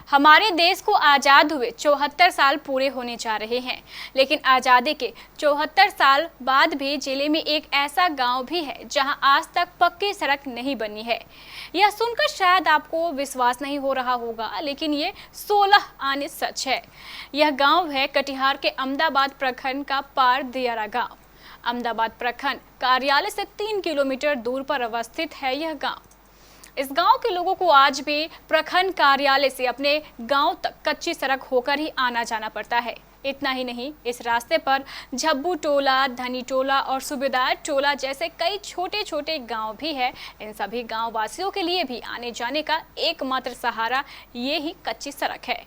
हमारे देश को आज़ाद हुए 74 साल पूरे होने जा रहे हैं, लेकिन आज़ादी के 74 साल बाद भी जिले में एक ऐसा गांव भी है जहां आज तक पक्की सड़क नहीं बनी है। यह सुनकर शायद आपको विश्वास नहीं हो रहा होगा, लेकिन ये 16 आने सच है। यह गांव है कटिहार के अहमदाबाद प्रखंड का पार दियारा गाँव। अहमदाबाद प्रखंड कार्यालय से 3 किलोमीटर दूर पर अवस्थित है यह गाँव। इस गांव के लोगों को आज भी प्रखंड कार्यालय से अपने गांव तक कच्ची सड़क होकर ही आना जाना पड़ता है। इतना ही नहीं, इस रास्ते पर झब्बू टोला, धनी टोला और सूबेदार टोला जैसे कई छोटे छोटे गांव भी है। इन सभी गांव वासियों के लिए भी आने जाने का एकमात्र सहारा ये ही कच्ची सड़क है।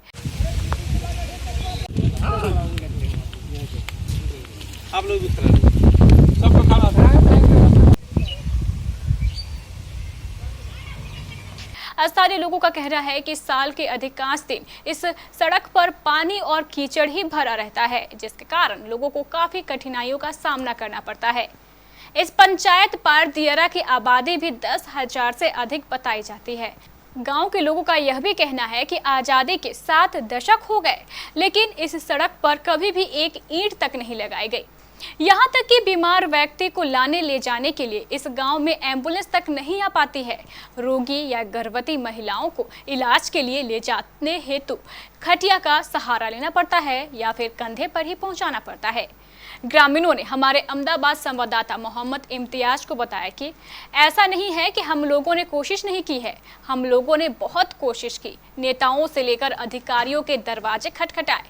आप लोग सबको खाना स्थानीय लोगों का कहना है कि साल के अधिकांश दिन इस सड़क पर पानी और कीचड़ ही भरा रहता है, जिसके कारण लोगों को काफी कठिनाइयों का सामना करना पड़ता है। इस पंचायत पार दियारा की आबादी भी 10,000 से अधिक बताई जाती है। गांव के लोगों का यह भी कहना है कि आज़ादी के 7 दशक हो गए, लेकिन इस सड़क पर कभी भी एक ईंट तक नहीं लगाई गई। यहाँ तक कि बीमार व्यक्ति को लाने ले जाने के लिए इस गांव में एम्बुलेंस तक नहीं आ पाती है। रोगी या गर्भवती महिलाओं को इलाज के लिए ले जाने हेतु खटिया का सहारा लेना पड़ता है या फिर कंधे पर ही पहुंचाना पड़ता है। ग्रामीणों ने हमारे अहमदाबाद संवाददाता मोहम्मद इम्तियाज को बताया कि ऐसा नहीं है कि हम लोगों ने कोशिश नहीं की है, हम लोगों ने बहुत कोशिश की, नेताओं से लेकर अधिकारियों के दरवाजे खटखटाए,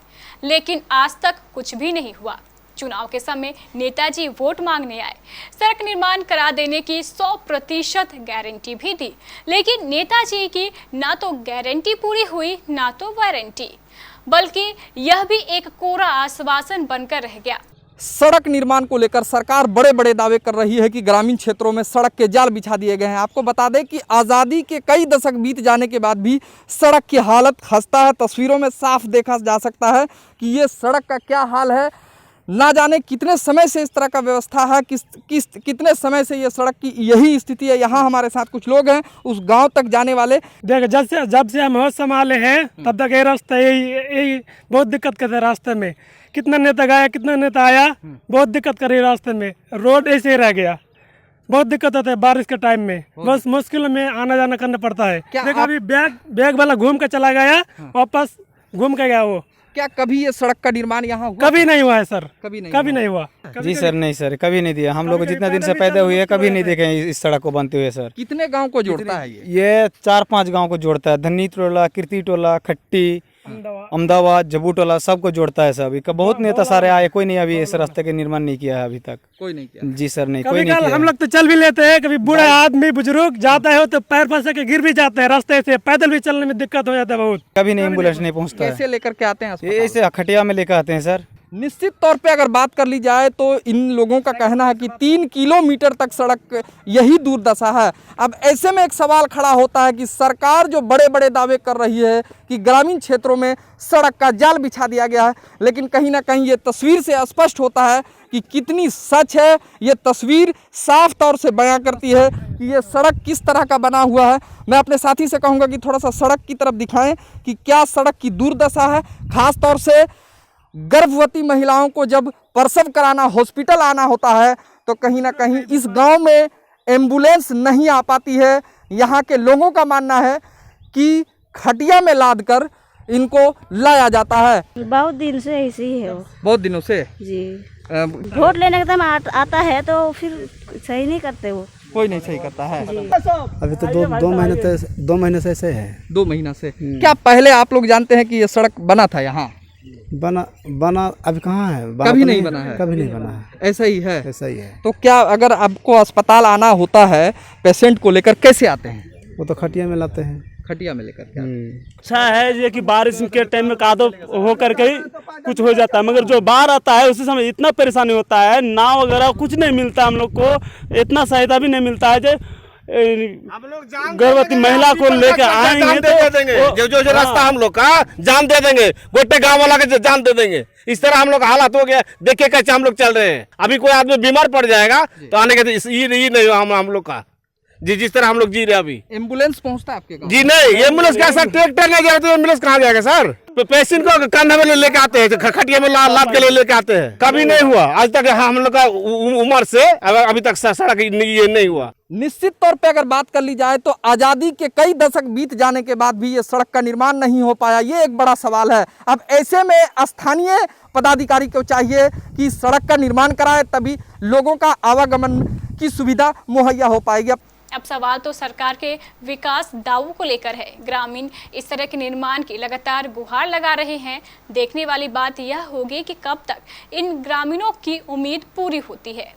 लेकिन आज तक कुछ भी नहीं हुआ। चुनाव के समय नेताजी वोट मांगने आए, सड़क निर्माण करा देने की 100% गारंटी भी दी, लेकिन नेताजी की ना तो गारंटी पूरी हुई ना तो वारंटी, बल्कि यह भी एक कोरा आश्वासन बनकर रह गया। सड़क निर्माण को लेकर सरकार बड़े बड़े दावे कर रही है कि ग्रामीण क्षेत्रों में सड़क के जाल बिछा दिए गए हैं। आपको बता दें कि आज़ादी के कई दशक बीत जाने के बाद भी सड़क की हालत खस्ता है। तस्वीरों में साफ देखा जा सकता है कि ये सड़क का क्या हाल है। ना जाने कितने समय से इस तरह का व्यवस्था है, कितने समय से ये सड़क की यही स्थिति है। यहाँ हमारे साथ कुछ लोग हैं उस गांव तक जाने वाले। देख, जब से हम होश संभाले हैं तब तक ये रास्ता यही बहुत दिक्कत करते रास्ते में। कितना नेता गया, कितना नेता आया, बहुत दिक्कत कर रही रास्ते में। रोड ऐसे ही रह गया, बहुत दिक्कत होता है बारिश के टाइम में, बस मुश्किल में आना जाना करना पड़ता है। देखो अभी बैग वाला घूम के चला गया, वापस घूम के गया वो। क्या कभी ये सड़क का निर्माण यहाँ हुआ? कभी नहीं हुआ है सर, कभी नहीं हुआ। जी सर, नहीं सर, कभी नहीं दिया। हम लोग जितना दिन से पैदा हुए कभी नहीं देखे इस सड़क को बनते हुए सर। कितने गांव को जोड़ता है ये 4-5 गांव को जोड़ता है। धनी टोला, कीर्ति टोला, खट्टी, अहमदाबाद, झब्बू टोला सबको जोड़ता है सर। अभी बहुत नेता सारे आए, कोई नहीं अभी इस रास्ते का निर्माण नहीं किया है अभी तक। कोई नहीं किया? जी सर, नहीं, कोई नहीं किया। हम लोग तो चल भी लेते हैं, कभी बूढ़ा आदमी बुजुर्ग जाता है तो पैर फंस के गिर भी जाते हैं रास्ते से। पैदल भी चलने में दिक्कत हो जाता है बहुत। कभी नहीं एम्बुलेंस नहीं पहुँचता है। कैसे लेकर के आते हैं? ऐसे खटिया में लेकर आते हैं सर। निश्चित तौर पे अगर बात कर ली जाए तो इन लोगों का कहना है कि 3 किलोमीटर तक सड़क यही दुर्दशा है। अब ऐसे में एक सवाल खड़ा होता है कि सरकार जो बड़े बड़े दावे कर रही है कि ग्रामीण क्षेत्रों में सड़क का जाल बिछा दिया गया है, लेकिन कहीं ना कहीं ये तस्वीर से स्पष्ट होता है कि कितनी सच है। ये तस्वीर साफ तौर से बयां करती है कि ये सड़क किस तरह का बना हुआ है। मैं अपने साथी से कहूँगा कि थोड़ा सा सड़क की तरफ दिखाएं कि क्या सड़क की दुर्दशा है। खास तौर से गर्भवती महिलाओं को जब प्रसव कराना हॉस्पिटल आना होता है तो कहीं ना कहीं इस गांव में एम्बुलेंस नहीं आ पाती है। यहाँ के लोगों का मानना है कि खटिया में लाद कर इनको लाया जाता है। बहुत दिन से ऐसे ही है वो। बहुत दिनों से जी। वोट लेने का टाइम आता है तो फिर सही नहीं करते वो। कोई नहीं सही करता है। अभी तो दो महीने से ऐसे है। 2 महीना से। क्या पहले आप लोग जानते हैं कि ये सड़क बना था यहाँ? बना अभी कहाँ है? कभी नहीं बना है। कभी नहीं बना है। ऐसा ही है। ऐसा ही है। तो क्या अगर आपको अस्पताल आना होता है पेशेंट को लेकर, कैसे आते हैं? वो तो खटिया में लाते हैं। खटिया में लेकर के। अच्छा है ये कि बारिश के टाइम में कादो हो करके ही कुछ हो जाता है, मगर जो बाढ़ आता है उसी समय इतना परेशानी होता है। नाव वगैरह कुछ नहीं मिलता हम लोग को, इतना सहायता भी नहीं मिलता है। गर्भवती महिला को लेकर आएंगे तो जो रास्ता हम लोग का जान दे देंगे, गोटे गांव वाला के जान दे देंगे। इस तरह हम लोग हालात हो गया, देखिए कैसे हम लोग चल रहे हैं। अभी कोई आदमी बीमार पड़ जाएगा तो आने के ये नहीं हम लोग का जी जिस तरह हम लोग जी रहे हैं अभी। एम्बुलेंस पहुंचता है आपके गाँव? जी नहीं, एम्बुलेंस क्या सर, ट्रैक्टर नहीं जाए तो एम्बुलेंस कहाँ जाएगा सर? पेशेंट को कंधे में लेके आते हैं, खटिया में लाद के लेके आते हैं। कभी नहीं हुआ आज तक हम लोग का उम्र से अभी तक सड़क ये नहीं हुआ। निश्चित तौर पे अगर बात कर ली जाए तो आज़ादी के कई दशक बीत जाने के बाद भी ये सड़क का निर्माण नहीं हो पाया, ये एक बड़ा सवाल है। अब ऐसे में स्थानीय पदाधिकारी को चाहिए कि सड़क का निर्माण कराए, तभी लोगों का आवागमन की सुविधा मुहैया हो पाएगी। अब सवाल तो सरकार के विकास दावों को लेकर है। ग्रामीण इस तरह के निर्माण की लगातार गुहार लगा रहे हैं। देखने वाली बात यह होगी कि कब तक इन ग्रामीणों की उम्मीद पूरी होती है।